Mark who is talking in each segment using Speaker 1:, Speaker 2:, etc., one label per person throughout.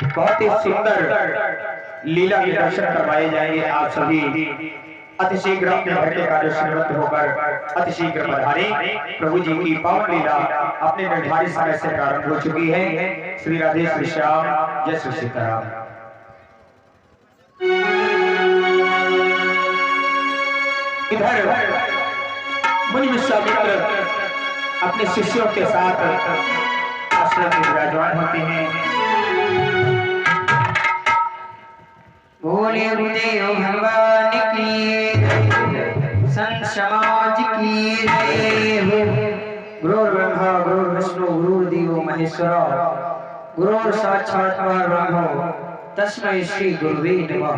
Speaker 1: बहुत ही सुंदर लीला के दर्शन करवाए जाएंगे। आप सभी अतिशीघ्र अपने घर के कार्य से निवृत्त होकर अतिशीघ्र पधारें। प्रभु जी की पावन लीला अपने निर्धारित समय से प्रारंभ हो चुकी है। श्री राधे श्री श्याम, जय श्री सीताराम। इधर मुनि विश्वामित्र अपने शिष्यों के साथ आश्रम में विराजमान होते हैं।
Speaker 2: बोले गुरुदेव भगवान की संत समाज की
Speaker 1: गुरु ब्रह्मा गुरु विष्णु गुरुदेव महेश्वर गुरु साक्षात परब्रह्म तस्मै श्री गुरुवे नमः।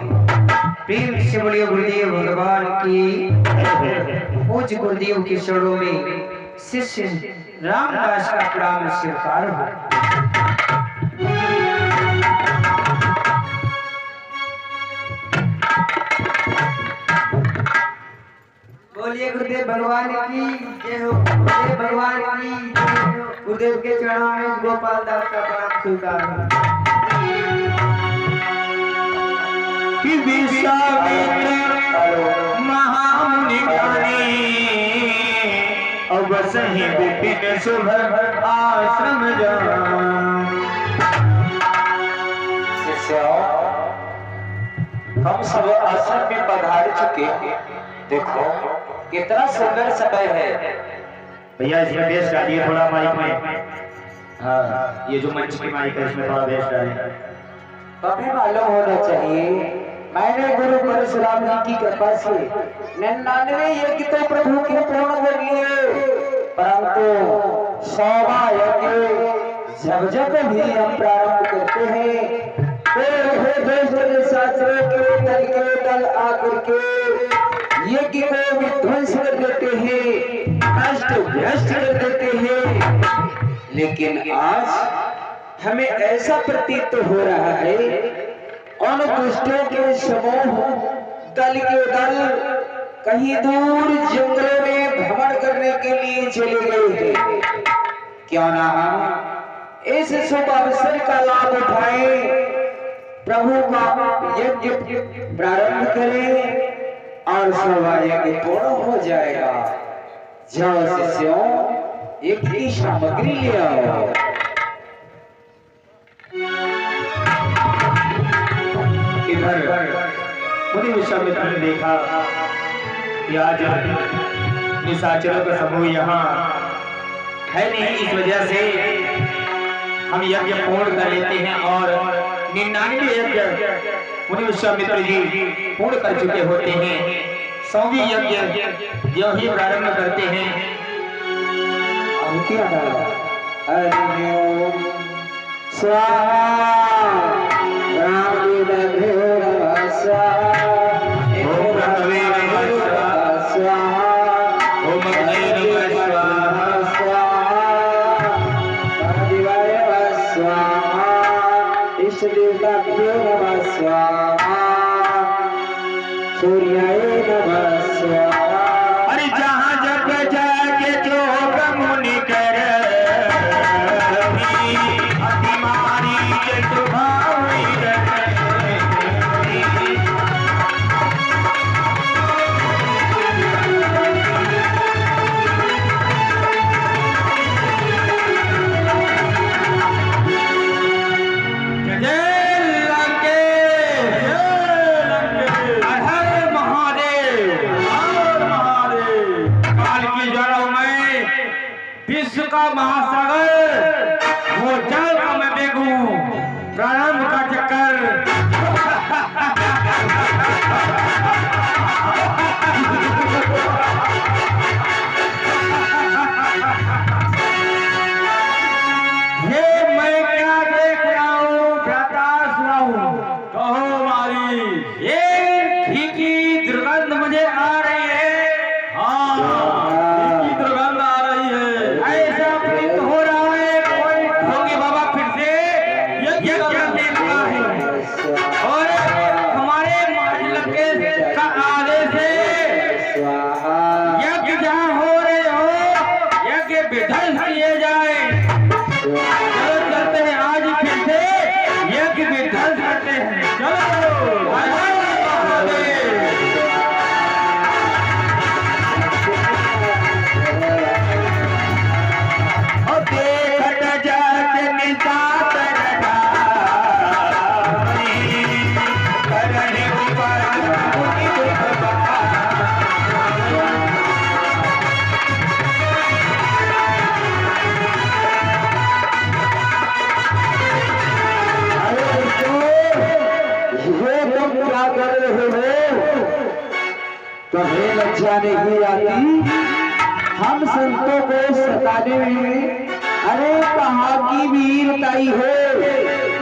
Speaker 1: प्रेम से बोलिए गुरुदेव भगवान की। पूज्य गुरुदेव के चरणों में शिष्य रामदास का प्रणाम स्वीकार हो।
Speaker 2: बोलिए गुरुदेव भगवान की जय हो। गुरुदेव भगवान की जय हो। गुरुदेव के चरणों में गोपाल दास का प्रणाम स्वीकार हो।
Speaker 1: कि विश्वामित्र महामुनि ज्ञानी अब सही विपिन शुभ आश्रम जान। शिष्यों, हम सब आश्रम में पधार चुके हैं। देखो कितना सुंदर समय है। भैया इसमें बेस डालिए थोड़ा माइक में। हाँ, ये जो मंच की माइक है इसमें थोड़ा बेस डालिए।
Speaker 3: कभी मालूम होना चाहिए मैंने गुरु परशुराम जी की कृपा से 99 यज्ञ तो प्रभु के पूर्ण कर लिए, परंतु 100वां यज्ञ जब भी हम प्रारंभ करते हैं तो शास्त्रों के दल आकर के यज्ञ को विध्वंस कर देते हैं, नष्ट भ्रष्ट कर देते हैं। लेकिन आज हमें ऐसा प्रतीत हो रहा है उन दुष्टों के समूह दल के दल कहीं दूर जंगलों में भ्रमण करने के लिए चले गए हैं। क्यों ना हम इस शुभ अवसर का लाभ उठाएं, प्रभु का यज्ञ प्रारंभ करें और 100वां यज्ञ पूर्ण हो जाएगा। जाओ शिष्यों, एक ही सामग्री ले आओ।
Speaker 1: इधर मुनि विश्वामित्र ने देखा कि आज निशाचरों का समूह यहाँ है नहीं, इस वजह से हम यज्ञ पूर्ण कर लेते हैं और 99 यज्ञ मुनि विश्वामित्र जी पूर्ण कर चुके होते हैं। 100वीं यज्ञ जो ही प्रारंभ करते हैं। अरे जहाँ जब जाके जो मुनि कर अतिमारी विश्व का महासागर वो जल का मैं बेगू प्रारंभ का चक्कर। ये मैं क्या देख रहा हूँ, प्रकाश रहा हूँ। कहो मारी, ये घी की दुर्गंध मुझे आ रही है। हाँ, घी की दुर्गंध आ रही है। ऐसा प्रतीत हो रहा है
Speaker 3: तुम्हें लज्जा नहीं आती हम संतों को सताने में? अरे कहाँ की वीरताई है?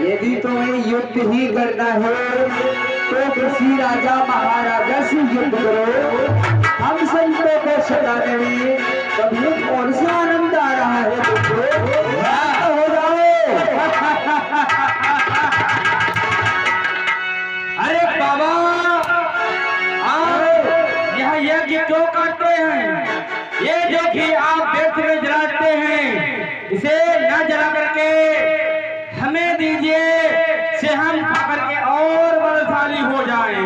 Speaker 3: यदि तुम्हें युद्ध ही करना है तो किसी राजा महाराजा से युद्ध करो। हम संतों को सताने में तुम्हें कौन सा आनंद आ रहा है? हो जाओ।
Speaker 1: अरे बाबा, आप यह यज्ञ क्यों करते हैं? ये जो कि आप व्यर्थ में जलाते हैं, इसे न जला करके हमें दीजिए, से हम खा करके और बलशाली हो जाएं।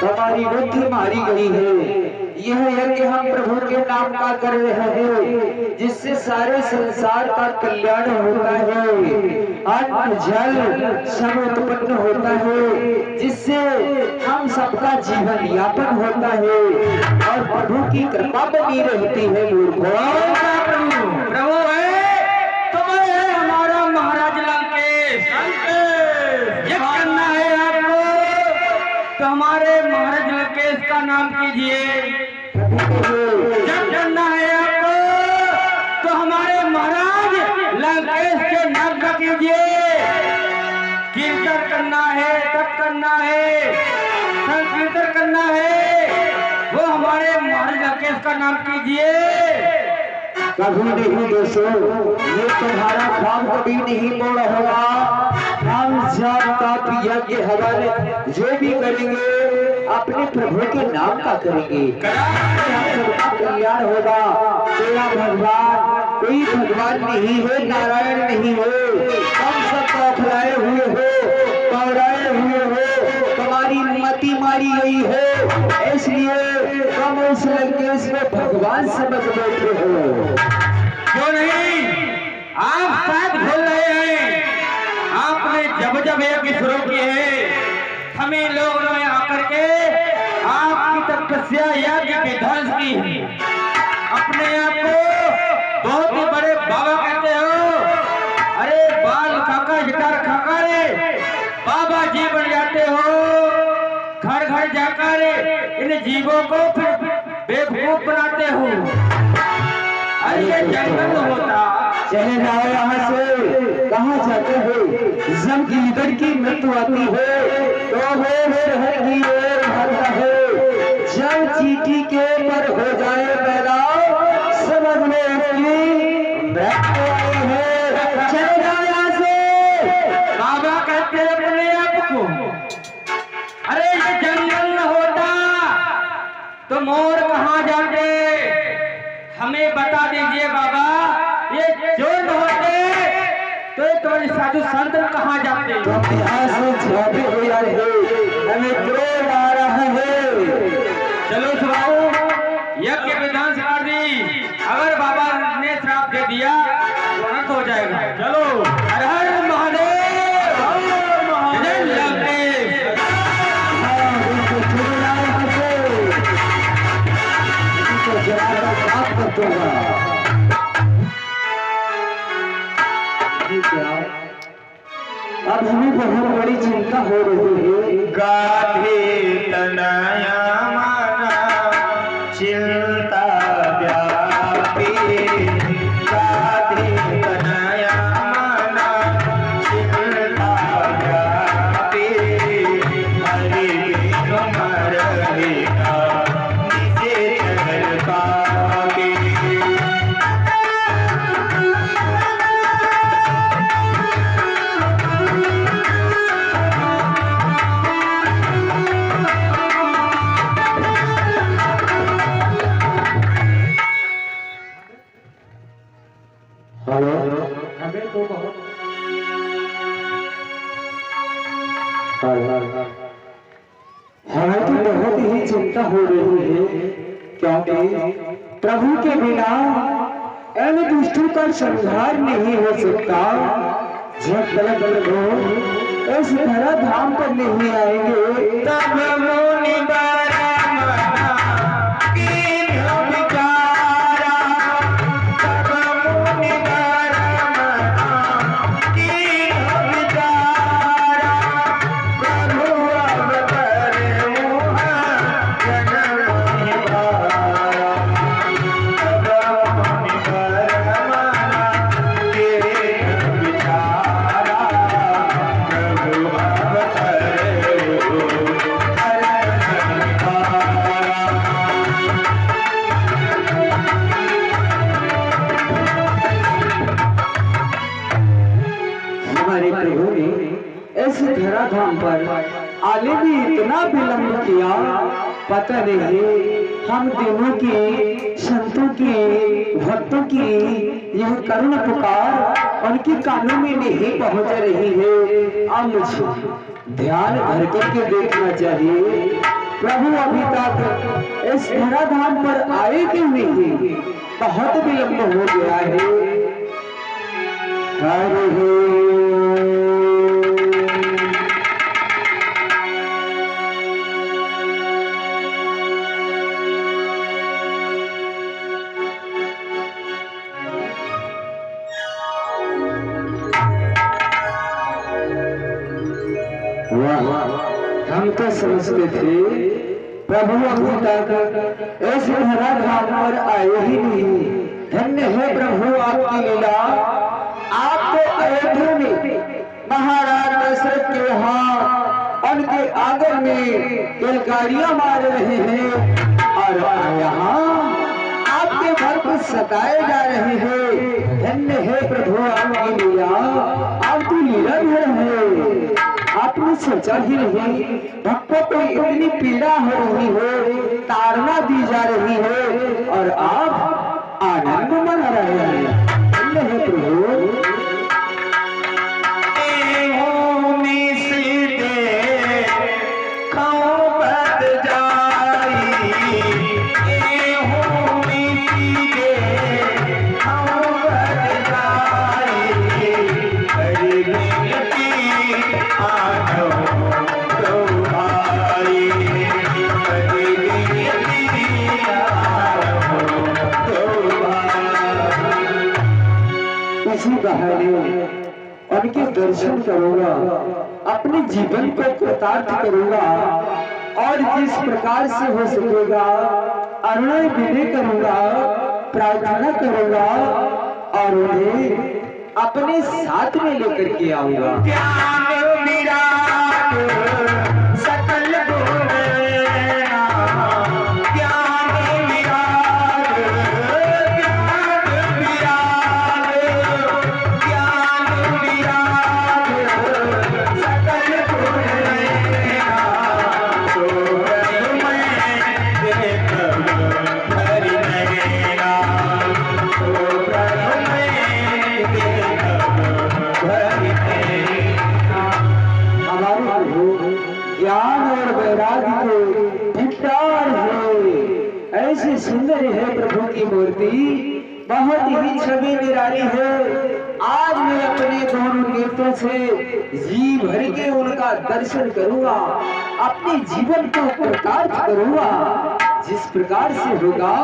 Speaker 3: तुम्हारी बुद्धि मारी गई है। यह यज्ञ हम प्रभु के नाम का कर रहे हैं, जिससे सारे संसार का कल्याण होता है। अन्न जल सब उत्पन्न होता है, जिससे हम सबका जीवन यापन होता है और प्रभु की कृपा बनी रहती है।
Speaker 1: प्रभु है, तुम है हमारा महाराज लंकेश। ये करना है आपको तो हमारे महाराज लंकेश का नाम कीजिए। जब करना है आपको तो हमारे महाराज लंकेश के नाम का कीजिए। कीर्तन करना है, तप करना है, संकीर्तन करना है, वो हमारे महाराज लंकेश का नाम कीजिए।
Speaker 3: कभी नहीं दोस्तों, ये तुम्हारा काम कभी नहीं पूर्ण होगा। हम जब तप यज्ञ हवन जो भी करेंगे अपने प्रभु के नाम का करेंगे। सबका कल्याण होगा। तेरा भगवान कोई भगवान नहीं है, नारायण नहीं है। हम सब खिलाए हुए हो, पौराए हुए हो, तुम्हारी मति मारी गई है, इसलिए तुम उस लंकेश को भगवान समझ बैठे हो।
Speaker 1: क्यों नहीं? आप शायद भूल रहे हैं, आपने जब जब यज्ञ शुरू किए हैं, हमें लोगों ने आकर के आपकी तपस्या यज्ञ की ध्वंस की है। अपने आप को बहुत ही बड़े बाबा कहते हो। अरे बाल खाका गिटार खाका रे बाबा जी बन जाते हो। घर घर जाकर इन जीवों को फिर बेवकूफ बनाते हो। अरे ये जंगल होता।
Speaker 3: चले जाओ यहाँ से। कहाँ जाते हो? जब गिलगड़ की मृत्यु आती है तो वो शहर की ओर भागता है। जब चीटी के पर हो जाए पैदा समझ लो उसकी मृत्यु आई है। चले जाओ यहाँ से।
Speaker 1: बाबा कहते हैं अपने आप को, अरे ये जंगल न होता तो मोर कहाँ जाते? हमें बता दीजिए बाबा, ये चोर न होते तो तुम्हारे साधु संत कहाँ जाते?
Speaker 3: यहाँ से छापे हो रहे हमें क्रोध आ रहा है।
Speaker 1: चलो सुनाओ, यज्ञ विधान कर दी। अगर बाबा ने श्राप दे दिया तो अनर्थ हो जाएगा। चलो, हर हर महादेव, जय लंकेश।
Speaker 3: अब हमें बहुत बड़ी चिंता हो रही है।
Speaker 1: गाधे तनया माना चिंता व्यापी। गाधे तनया माना चिंता व्यापी। हरि तुमर रेखा निजे जगल पापी।
Speaker 3: हमें तो बहुत ही चिंता हो रही है, क्योंकि प्रभु के बिना इन दुष्टों का संहार नहीं हो सकता। जब तक लोग इस धरा धाम पर नहीं आएंगे
Speaker 1: तब मुनि बारा मना कीन विचारा। तब मुनि बारा मना कीन विचारा। प्रभु अवतार मुहा
Speaker 3: प्रभु ने ऐसे धराधाम पर आने भी इतना विलंब किया, पता नहीं हम तीनों की, संतों की, भक्तों की यह करुण पुकार उनकी कानों में नहीं पहुंच रही है। अब मुझे ध्यान भर करके देखना चाहिए, प्रभु अभी तक इस धराधाम पर आए क्यों नहीं? बहुत विलंब हो गया है। हम तो समझते थे प्रभु अभी तक इस धराधाम पर आए ही नहीं। धन्य है प्रभु आपकी लीला। आप तो अयोध्या में महाराज दशरथ के यहाँ उनके आंगन में किलकारियां मार रहे हैं और यहाँ आपके भक्त सताए जा रहे हैं। धन्य है प्रभु आपकी लीला। आपकी लीला है, आपने सोचा ही नहीं भक्तों को इतनी पीड़ा हो रही है, ताड़ना दी जा रही है और आप आनंद मना रहे हैं। प्रभु उनके दर्शन करूंगा, अपने जीवन को कृतार्थ करूंगा और जिस प्रकार से हो सकेगा अरुणय विनय करूंगा, प्रार्थना करूंगा और उन्हें अपने साथ में लेकर के आऊंगा। सुंदर है प्रभु की मूर्ति, बहुत ही छवि निराली है। आज मैं अपने दोनों नेत्रों से जी भर के उनका दर्शन करूंगा, अपने जीवन को कृतार्थ करूंगा। जिस प्रकार से होगा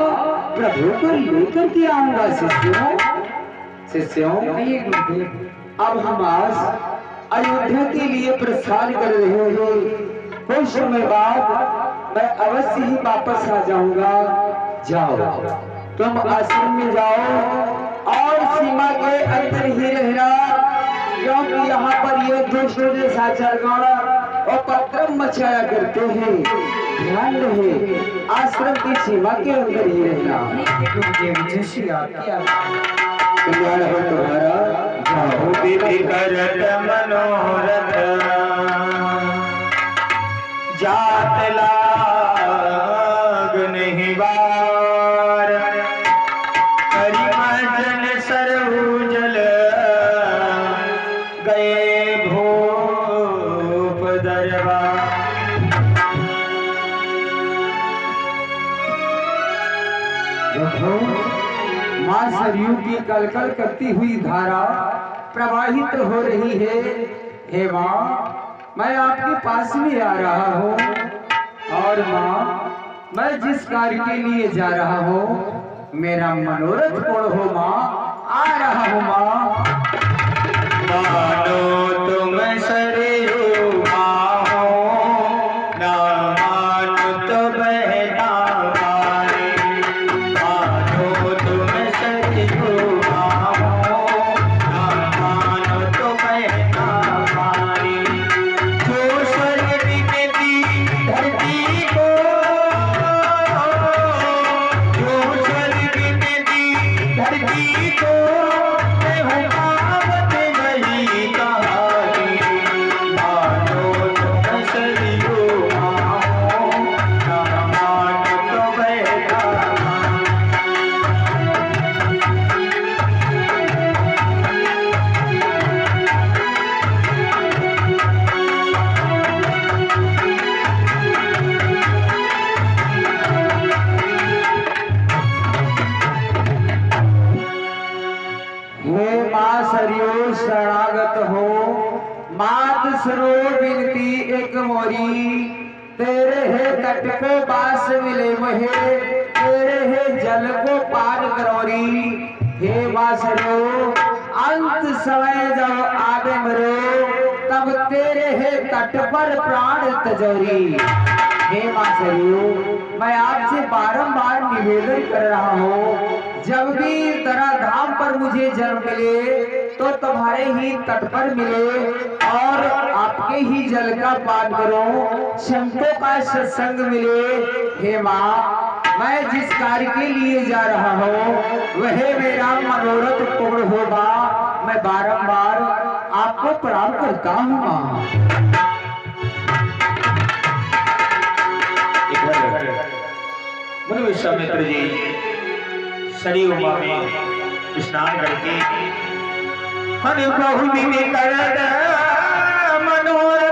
Speaker 3: प्रभु को लेकर के आऊंगा। शिष्यों अब हम आज अयोध्या के लिए प्रस्थान कर रहे हैं। कुछ समय बाद मैं अवश्य ही वापस आ जाऊंगा। जाओ तुम आश्रम में जाओ और सीमा के अंदर ही रहना, क्योंकि यहाँ पर ये दुष्ट साचारगण और पत्रम मचाया करते हैं। ध्यान रहे आश्रम की सीमा के अंदर ही रहना। कल्याण हो तुम्हारा।
Speaker 1: मनोरथ जात लाग नहीं बार, परिमर्जन सरभूजल गए भूप दरबार।
Speaker 3: मां सरयू की कलकल करती हुई धारा प्रवाहित हो रही है। हे मां, मैं आपके पास में आ रहा हूँ और माँ मैं जिस कार्य के लिए जा रहा हूँ मेरा मनोरथ पूर्ण हो माँ। आ रहा हूँ माँ।
Speaker 1: मानो तुम सरयू माँ हो, ना मानो तो बहना पानी। मानो तुम सरयू माँ हो, ना मानो तो बहना पानी। जो स्वर्ग में दी धरती को, जो स्वर्ग में दी धरती को, मैं हूँ पावत नहीं कहा।
Speaker 3: मात सरो बिनती एक मोरी, तेरे है तट को बास मिले महे, तेरे है जल को पान करोरी। हे वासरो अंत समय जब आवे मरो, तब तेरे है तट पर प्राण तजोरी। हे वासरो मैं आपसे बारंबार निवेदन कर रहा हूँ, जब भी तेरा धाम पर मुझे जन्म मिले तो तुम्हारे ही तट पर मिले और आपके ही जल का पान करो, संतों का सत्संग मिले। हे माँ मैं जिस कार्य के लिए जा रहा हूँ वह मेरा मनोरथ पूर्ण होगा। मैं बारंबार आपको प्रणाम करता हूँ माँ।
Speaker 1: मुनि विश्वामित्र जी सरयू उमा में स्नान करके मन बहु मनोरथ